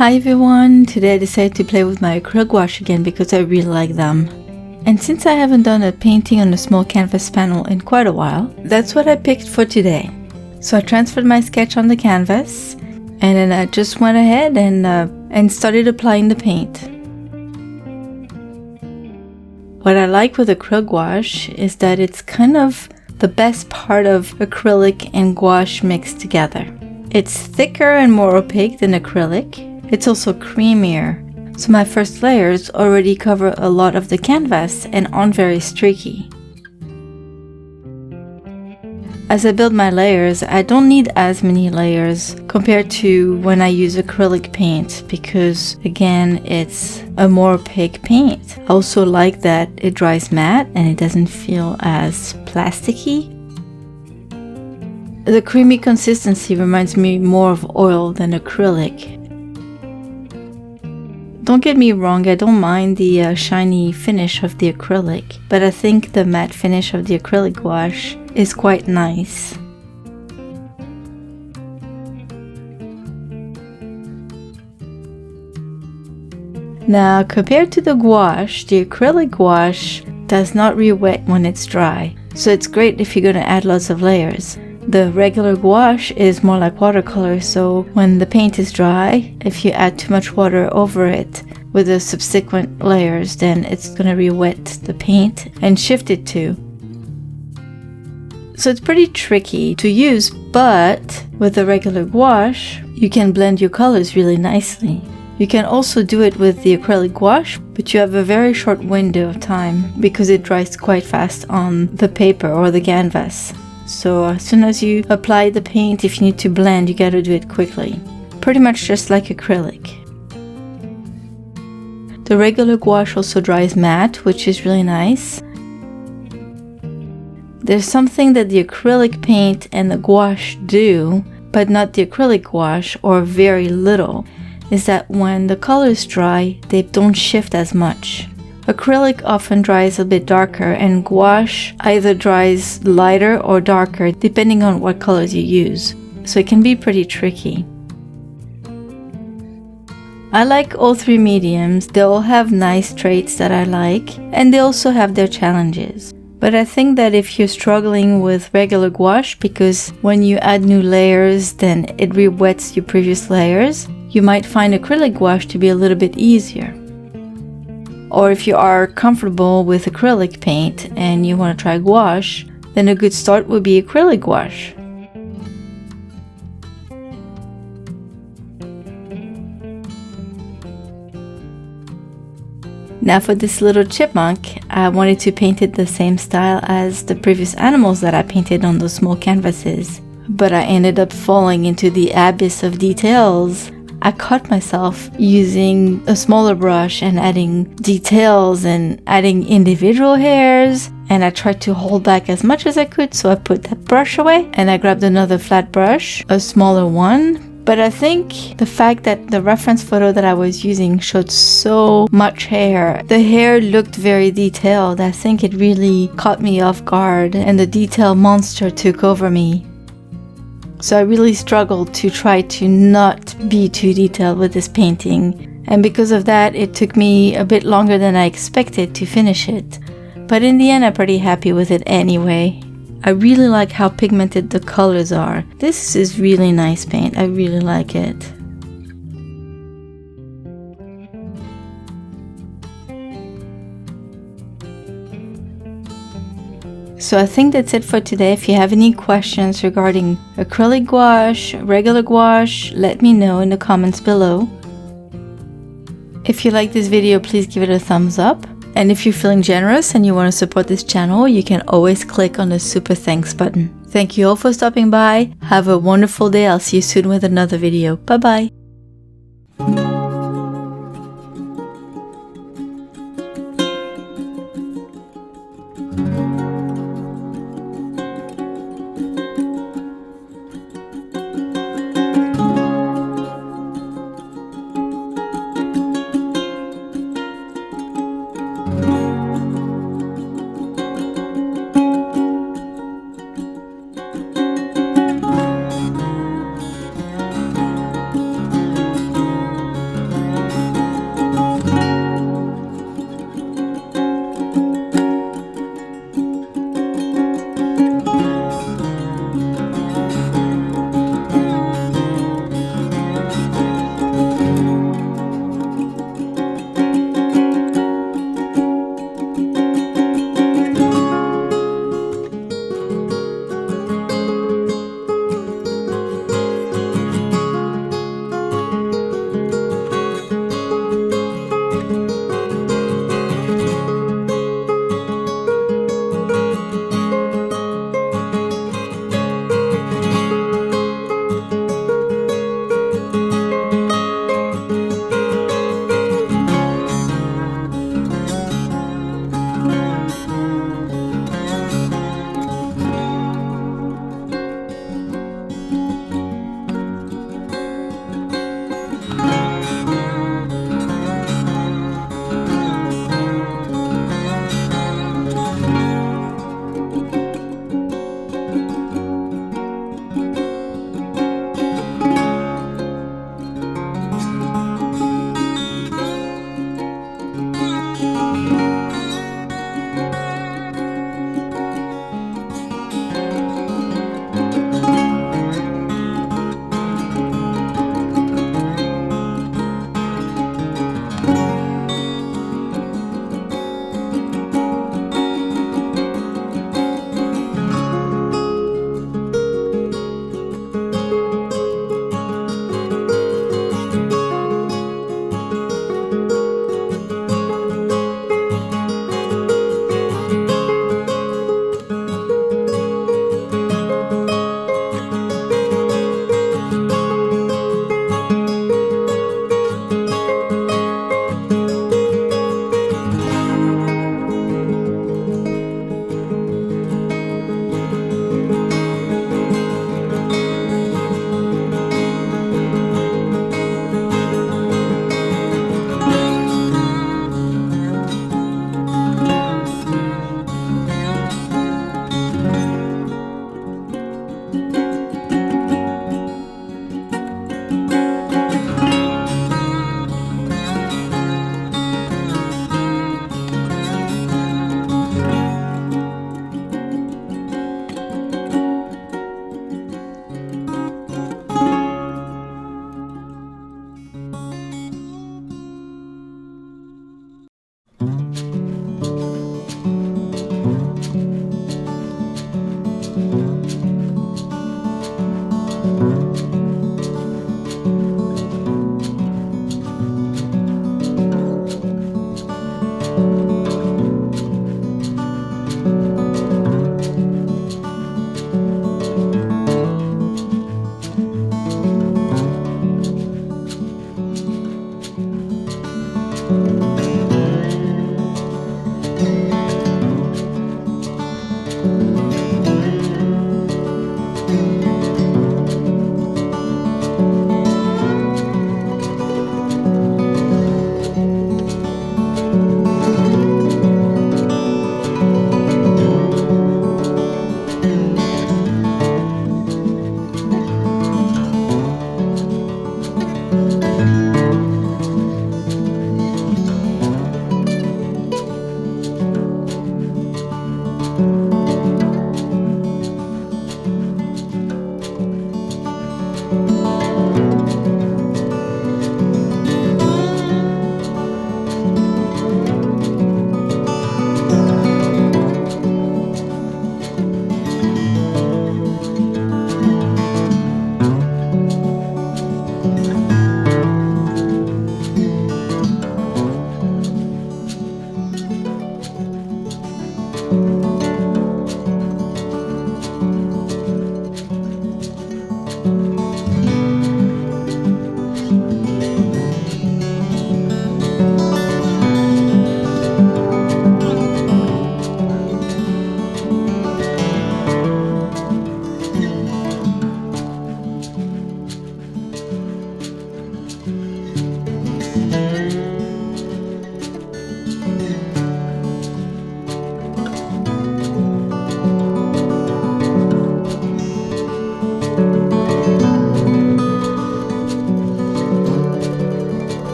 Hi everyone, today I decided to play with my acrylic gouache again because I really like them. And since I haven't done a painting on a small canvas panel in quite a while, that's what I picked for today. So I transferred my sketch on the canvas and then I just went ahead and started applying the paint. What I like with acrylic gouache is that it's kind of the best part of acrylic and gouache mixed together. It's thicker and more opaque than acrylic. It's also creamier, so my first layers already cover a lot of the canvas and aren't very streaky. As I build my layers, I don't need as many layers compared to when I use acrylic paint because, again, it's a more opaque paint. I also like that it dries matte and it doesn't feel as plasticky. The creamy consistency reminds me more of oil than acrylic. Don't get me wrong, I don't mind the shiny finish of the acrylic, but I think the matte finish of the acrylic gouache is quite nice. Now, compared to the gouache, the acrylic gouache does not re-wet when it's dry, so it's great if you're going to add lots of layers. The regular gouache is more like watercolor, so when the paint is dry, if you add too much water over it with the subsequent layers, then it's going to re-wet the paint and shift it too. So it's pretty tricky to use, but with the regular gouache, you can blend your colors really nicely. You can also do it with the acrylic gouache, but you have a very short window of time because it dries quite fast on the paper or the canvas. So as soon as you apply the paint, if you need to blend, you gotta do it quickly. Pretty much just like acrylic. The regular gouache also dries matte, which is really nice. There's something that the acrylic paint and the gouache do, but not the acrylic gouache, or very little, is that when the colors dry, they don't shift as much. Acrylic often dries a bit darker and gouache either dries lighter or darker depending on what colors you use, so it can be pretty tricky. I like all three mediums. They all have nice traits that I like, and they also have their challenges. But I think that if you're struggling with regular gouache because when you add new layers then it re-wets your previous layers, you might find acrylic gouache to be a little bit easier. Or if you are comfortable with acrylic paint and you want to try gouache, then a good start would be acrylic gouache. Now for this little chipmunk, I wanted to paint it the same style as the previous animals that I painted on those small canvases, but I ended up falling into the abyss of details. I caught myself using a smaller brush and adding details and adding individual hairs, and I tried to hold back as much as I could, so I put that brush away and I grabbed another flat brush, a smaller one. But I think the fact that the reference photo that I was using showed so much hair, the hair looked very detailed. I think it really caught me off guard and the detail monster took over me. So I really struggled to try to not be too detailed with this painting, and because of that it took me a bit longer than I expected to finish it. But in the end I'm pretty happy with it anyway. I really like how pigmented the colors are. This is really nice paint, I really like it. So I think that's it for today. If you have any questions regarding acrylic gouache, regular gouache, let me know in the comments below. If you like this video, please give it a thumbs up. And if you're feeling generous and you want to support this channel, you can always click on the super thanks button. Thank you all for stopping by. Have a wonderful day. I'll see you soon with another video. Bye bye.